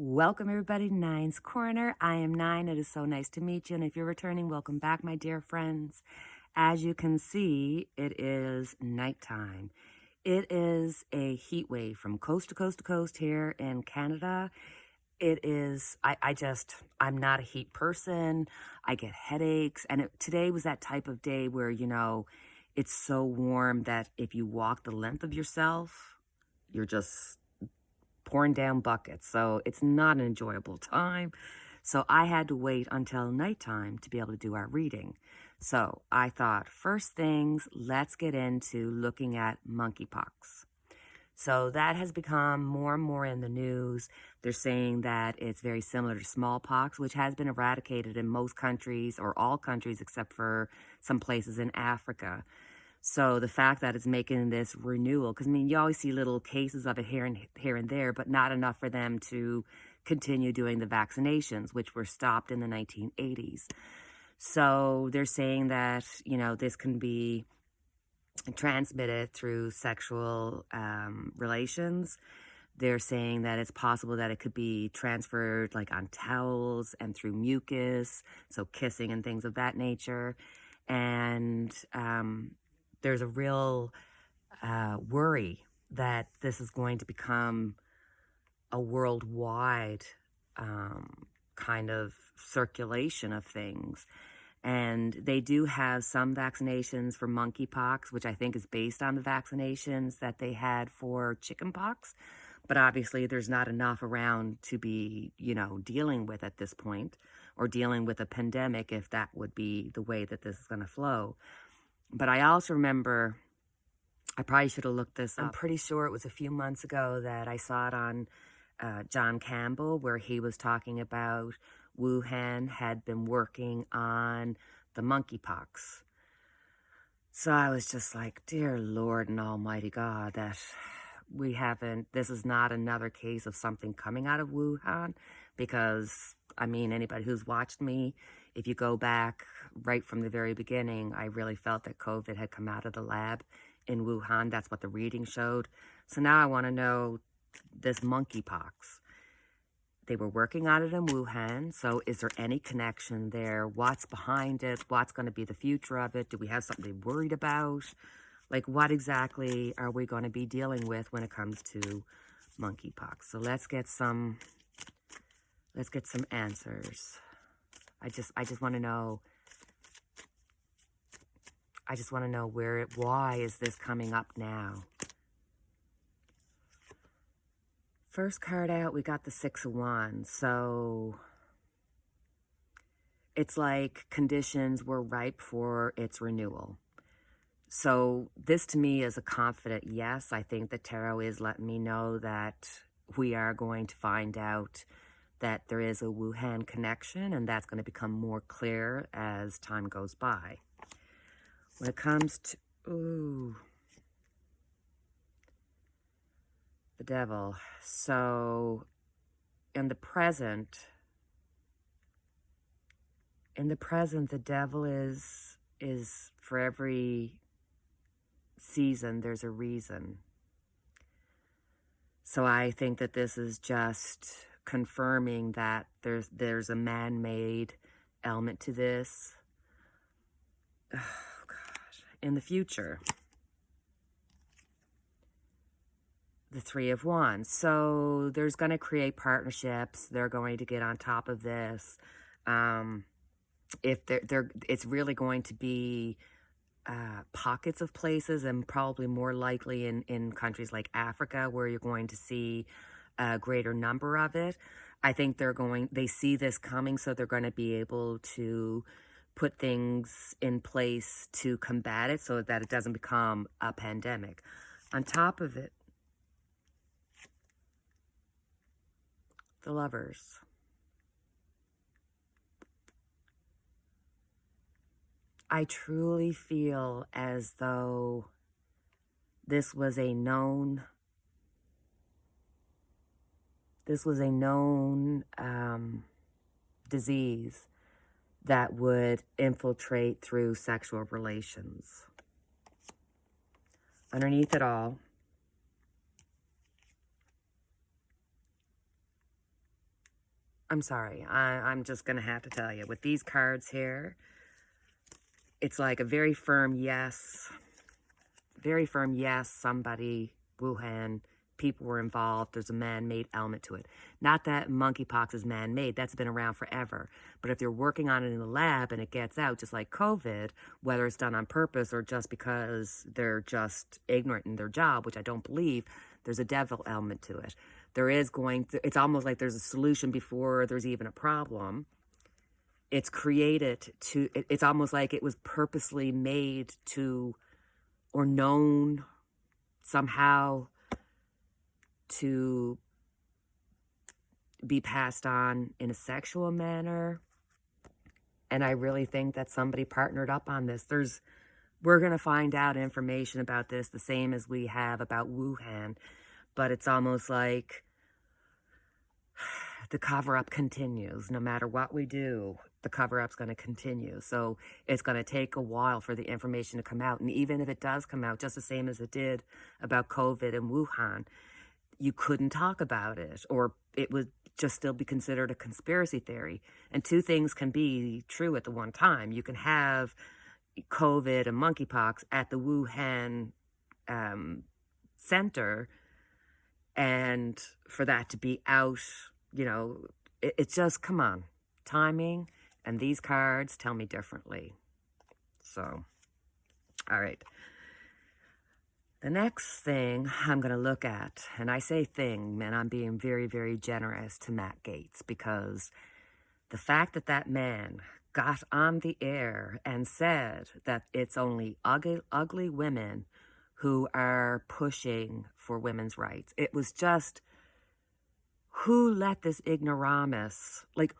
Welcome everybody to Nine's Corner. I am Nine. It is so nice to meet you. And if you're returning, welcome back, my dear friends. As you can see, it is nighttime. It is a heat wave from coast to coast to coast here in Canada. It is, I'm not a heat person. I get headaches. And today was that type of day where, it's so warm that if you walk the length of yourself, you're just pouring down buckets. So it's not an enjoyable time. So I had to wait until nighttime to be able to do our reading. So I thought, first things, let's get into looking at monkeypox. So that has become more and more in the news. They're saying that it's very similar to smallpox, which has been eradicated in most countries or all countries except for some places in Africa. So the fact that it's making this renewal, because you always see little cases of it here and there, but not enough for them to continue doing the vaccinations, which were stopped in the 1980s. So they're saying that, this can be transmitted through sexual relations. They're saying that it's possible that it could be transferred like on towels and through mucus, so kissing and things of that nature. And there's a real worry that this is going to become a worldwide kind of circulation of things. And they do have some vaccinations for monkeypox, which I think is based on the vaccinations that they had for chickenpox. But obviously there's not enough around to be, dealing with at this point, or dealing with a pandemic if that would be the way that this is going to flow. But I also remember, I probably should have looked this up. I'm pretty sure it was a few months ago that I saw it on John Campbell, where he was talking about Wuhan had been working on the monkeypox. So I was just like, dear Lord and Almighty God, that this is not another case of something coming out of Wuhan, because, anybody who's watched me, if you go back right from the very beginning, I really felt that COVID had come out of the lab in Wuhan. That's what the reading showed. So now I want to know this monkeypox. They were working on it in Wuhan. So is there any connection there? What's behind it? What's going to be the future of it? Do we have something to be worried about? Like, what exactly are we going to be dealing with when it comes to monkeypox? So let's get some answers. I just want to know. I just want to know why is this coming up now? First card out, we got the Six of Wands. So it's like conditions were ripe for its renewal. So this to me is a confident yes. I think the tarot is letting me know that we are going to find out that there is a Wuhan connection, and that's going to become more clear as time goes by. When it comes to, the Devil. So in the present, the Devil is for every season, there's a reason. So I think that this is just confirming that there's a man-made element to this. Oh, gosh. In the future. The Three of Wands. So there's going to create partnerships. They're going to get on top of this. If it's really going to be pockets of places, and probably more likely in countries like Africa, where you're going to see a greater number of it. I think they see this coming, so they're going to be able to put things in place to combat it so that it doesn't become a pandemic. On top of it, the Lovers. I truly feel as though this was a known disease that would infiltrate through sexual relations. Underneath it all, I'm sorry. I'm just going to have to tell you, with these cards here, it's like a very firm yes. Very firm yes, somebody, Wuhan, people were involved. There's a man-made element to it. Not that monkeypox is man-made. That's been around forever. But if they're working on it in the lab and it gets out, just like COVID, whether it's done on purpose or just because they're just ignorant in their job, which I don't believe, there's a devil element to it. There is going to, it's almost like there's a solution before there's even a problem. It's created to, it's almost like it was purposely made to, or known somehow to be passed on in a sexual manner. And I really think that somebody partnered up on this. We're going to find out information about this the same as we have about Wuhan, but it's almost like the cover-up continues. No matter what we do, the cover-up's going to continue. So it's going to take a while for the information to come out. And even if it does come out, just the same as it did about COVID and Wuhan, you couldn't talk about it, or it would just still be considered a conspiracy theory. And two things can be true at the one time. You can have COVID and monkeypox at the Wuhan center, and for that to be out, you know, it's just, come on, timing, and these cards tell me differently. So, all right. The next thing I'm going to look at, and I say thing, and I'm being very, very generous to Matt Gaetz, because the fact that that man got on the air and said that it's only ugly women who are pushing for women's rights, it was just, who let this ignoramus, like,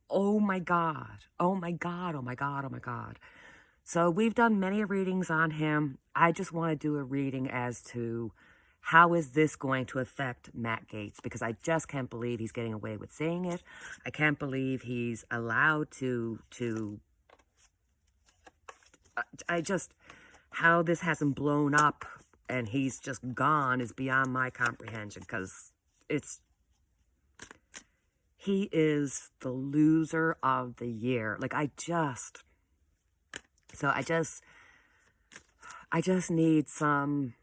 oh my God, oh my God, oh my God, oh my God. So we've done many readings on him. I just want to do a reading as to how is this going to affect Matt Gaetz, because I just can't believe he's getting away with saying it. I can't believe he's allowed to how this hasn't blown up and he's just gone is beyond my comprehension, because he is the loser of the year. Like, I just need some,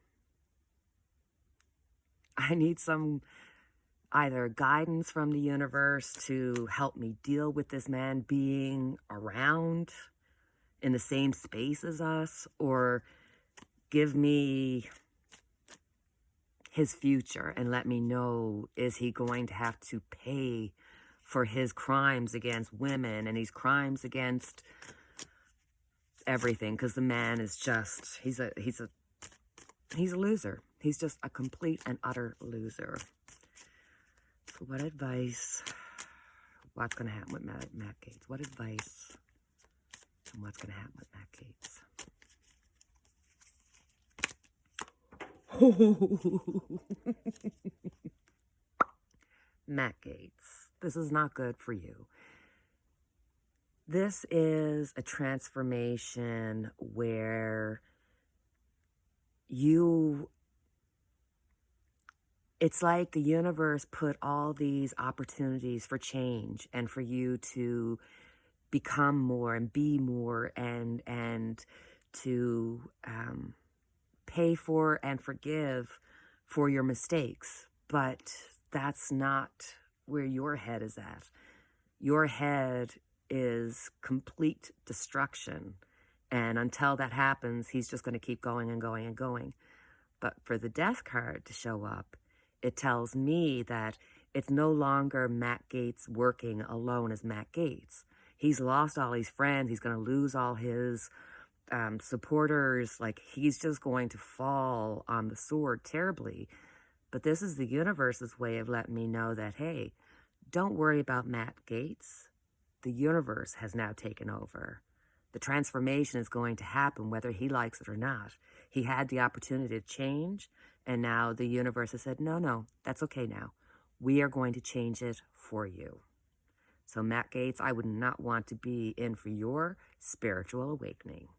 either guidance from the universe to help me deal with this man being around in the same space as us, or give me his future and let me know, is he going to have to pay for his crimes against women and his crimes against everything? Because the man is just, he's a loser. He's just a complete and utter loser. So what advice, what's going to happen with Matt Gaetz? What advice and what's going to happen with Matt Gaetz? Matt Gaetz, this is not good for you. This is a transformation where it's like the universe put all these opportunities for change and for you to become more and be more and to pay for and forgive for your mistakes. But that's not where your head is at. Your head is complete destruction. And until that happens, he's just going to keep going and going and going. But for the death card to show up, it tells me that it's no longer Matt Gaetz working alone as Matt Gaetz. He's lost all his friends. He's going to lose all his supporters. Like, he's just going to fall on the sword terribly. But this is the universe's way of letting me know that, hey, don't worry about Matt Gaetz. The universe has now taken over. The transformation is going to happen whether he likes it or not. He had the opportunity to change, and now the universe has said, no, that's okay now. We are going to change it for you. So Matt Gaetz, I would not want to be in for your spiritual awakening.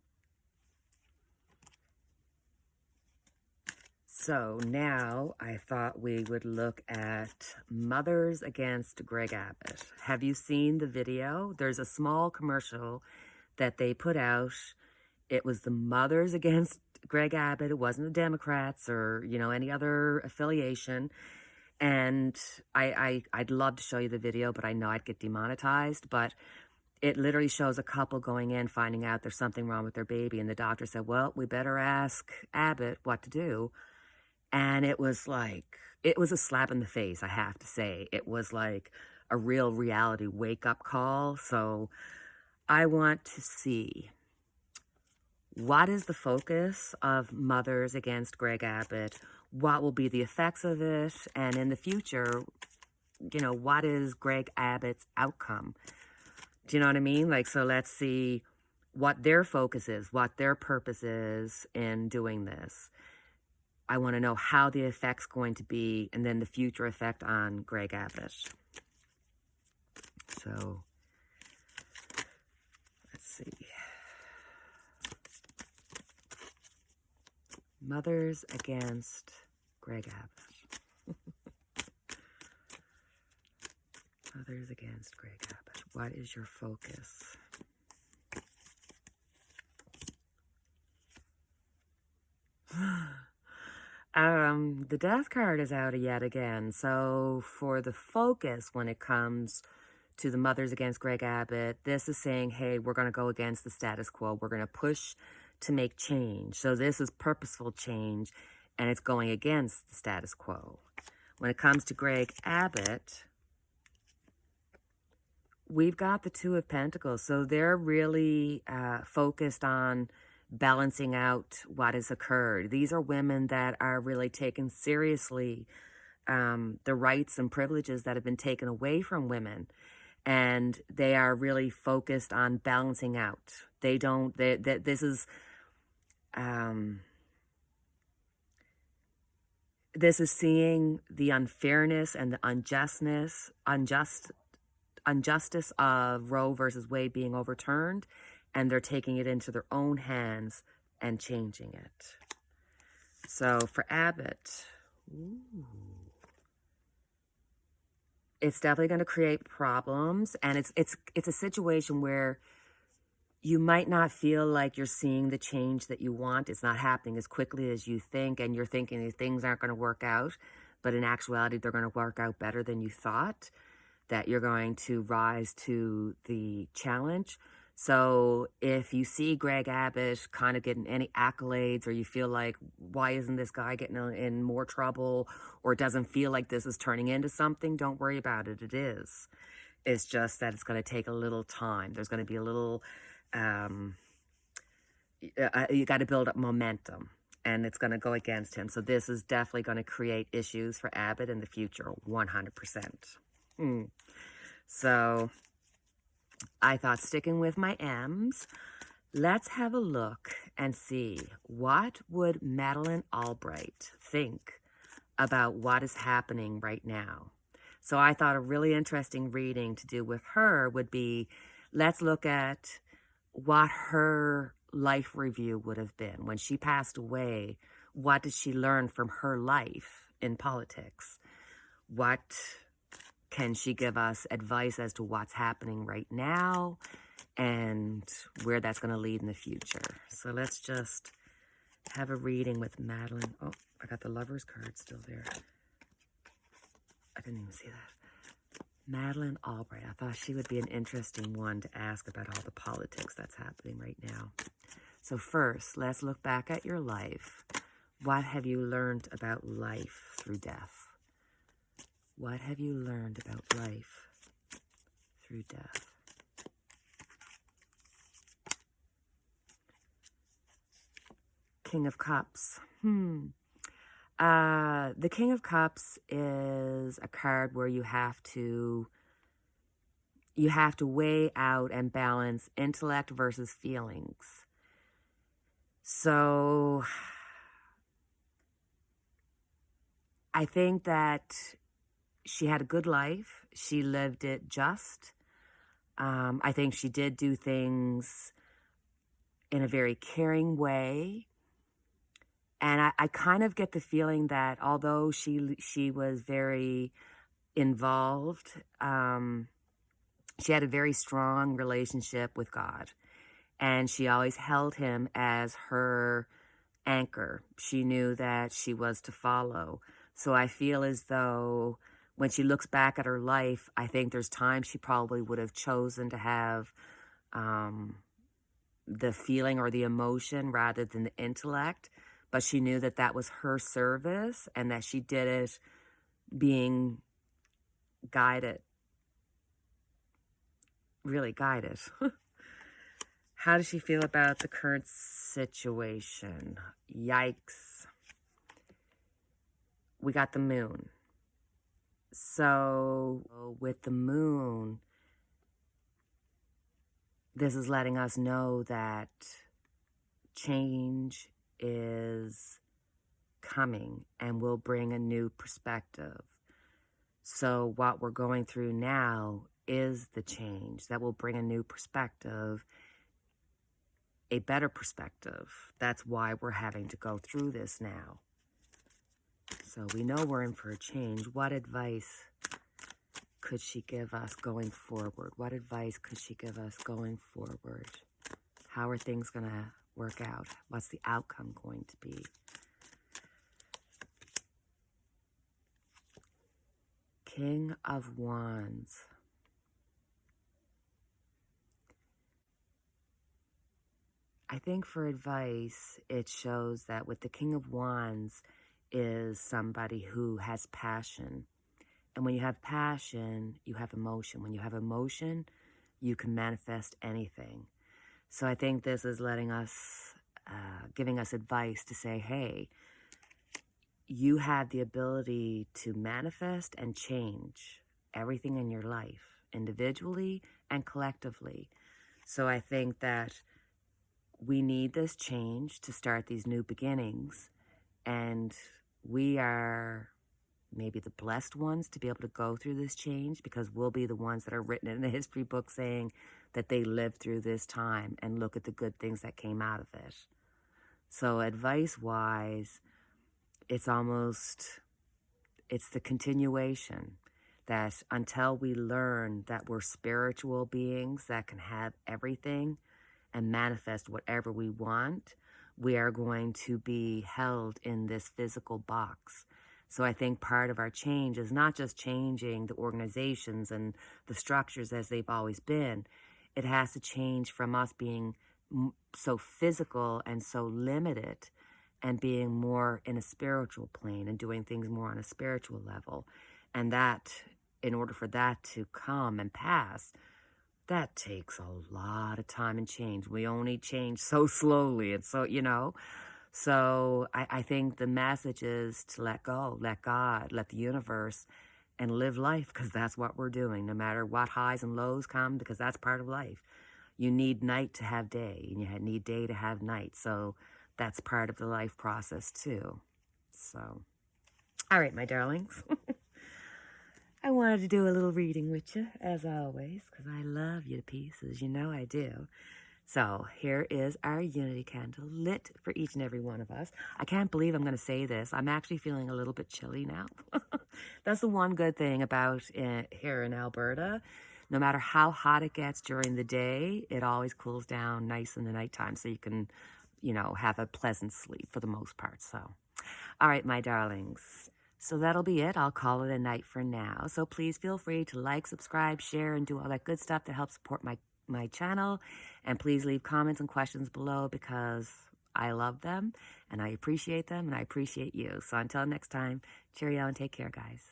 So now I thought we would look at Mothers Against Greg Abbott. Have you seen the video? There's a small commercial that they put out. It was the Mothers Against Greg Abbott. It wasn't the Democrats or, any other affiliation. And I'd love to show you the video, but I know I'd get demonetized. But it literally shows a couple going in, finding out there's something wrong with their baby. And the doctor said, well, we better ask Abbott what to do. And it was a slap in the face, I have to say. It was like a real reality wake-up call. So I want to see, what is the focus of Mothers Against Greg Abbott? What will be the effects of it? And in the future, what is Greg Abbott's outcome? Do you know what I mean? So let's see what their focus is, what their purpose is in doing this. I want to know how the effect's going to be, and then the future effect on Greg Abbott. So, let's see. Mothers Against Greg Abbott. Mothers Against Greg Abbott. What is your focus? The death card is out yet again. So for the focus when it comes to the Mothers Against Greg Abbott, this is saying, hey, we're going to go against the status quo. We're going to push to make change. So this is purposeful change, and it's going against the status quo. When it comes to Greg Abbott, we've got the Two of Pentacles. So they're really focused on balancing out what has occurred. These are women that are really taking seriously the rights and privileges that have been taken away from women. And they are really focused on balancing out. This is seeing the unfairness and the injustice of Roe versus Wade being overturned, and they're taking it into their own hands and changing it. So for Abbott, it's definitely going to create problems, and it's a situation where you might not feel like you're seeing the change that you want. It's not happening as quickly as you think, and you're thinking these things aren't going to work out, but in actuality, they're going to work out better than you thought, that you're going to rise to the challenge. So if you see Greg Abbott kind of getting any accolades, or you feel like, why isn't this guy getting in more trouble, or it doesn't feel like this is turning into something, don't worry about it. It is. It's just that it's going to take a little time. There's going to be a little, you got to build up momentum, and it's going to go against him. So this is definitely going to create issues for Abbott in the future, 100%. So I thought, sticking with my M's, let's have a look and see, what would Madeleine Albright think about what is happening right now? So I thought a really interesting reading to do with her would be, let's look at what her life review would have been. When she passed away, what did she learn from her life in politics? What can she give us advice as to what's happening right now and where that's going to lead in the future? So let's just have a reading with Madeleine. Oh, I got the Lover's card still there. I didn't even see that. Madeleine Albright. I thought she would be an interesting one to ask about all the politics that's happening right now. So first, let's look back at your life. What have you learned about life through death? What have you learned about life through death? King of Cups. The King of Cups is a card where you have to weigh out and balance intellect versus feelings. So I think that she had a good life. She lived it just. I think she did do things in a very caring way. And I kind of get the feeling that although she was very involved, she had a very strong relationship with God. And she always held him as her anchor. She knew that she was to follow. So I feel as though when she looks back at her life, I think there's times she probably would have chosen to have the feeling or the emotion rather than the intellect. But she knew that that was her service and that she did it being guided, really guided. How does she feel about the current situation? Yikes. We got the moon. So with the moon, this is letting us know that change is coming and will bring a new perspective. So what we're going through now is the change that will bring a new perspective, a better perspective. That's why we're having to go through this now. So we know we're in for a change. What advice could she give us going forward? What advice could she give us going forward? How are things going to work out? What's the outcome going to be? King of Wands. I think for advice, it shows that with the King of Wands is somebody who has passion. And when you have passion, you have emotion. When you have emotion, you can manifest anything. So I think this is letting us, giving us advice to say, hey, you have the ability to manifest and change everything in your life, individually and collectively. So I think that we need this change to start these new beginnings. And we are maybe the blessed ones to be able to go through this change, because we'll be the ones that are written in the history book saying that they lived through this time and look at the good things that came out of it. So advice-wise, it's the continuation that until we learn that we're spiritual beings that can have everything and manifest whatever we want, we are going to be held in this physical box. So I think part of our change is not just changing the organizations and the structures as they've always been. It has to change from us being so physical and so limited and being more in a spiritual plane and doing things more on a spiritual level. And that, in order for that to come and pass, that takes a lot of time and change. We only change so slowly. And so, so I think the message is to let go, let God, let the universe, and live life, because that's what we're doing, no matter what highs and lows come, because that's part of life. You need night to have day, and you need day to have night. So that's part of the life process too. So, all right, my darlings. I wanted to do a little reading with you, as always, because I love you to pieces. You know I do. So here is our unity candle lit for each and every one of us. I can't believe I'm going to say this. I'm actually feeling a little bit chilly now. That's the one good thing about here in Alberta. No matter how hot it gets during the day, it always cools down nice in the nighttime, so you can, have a pleasant sleep for the most part. So, all right, my darlings. So that'll be it. I'll call it a night for now. So please feel free to like, subscribe, share, and do all that good stuff that helps support my channel. And please leave comments and questions below, because I love them and I appreciate them and I appreciate you. So until next time, cheerio and take care, guys.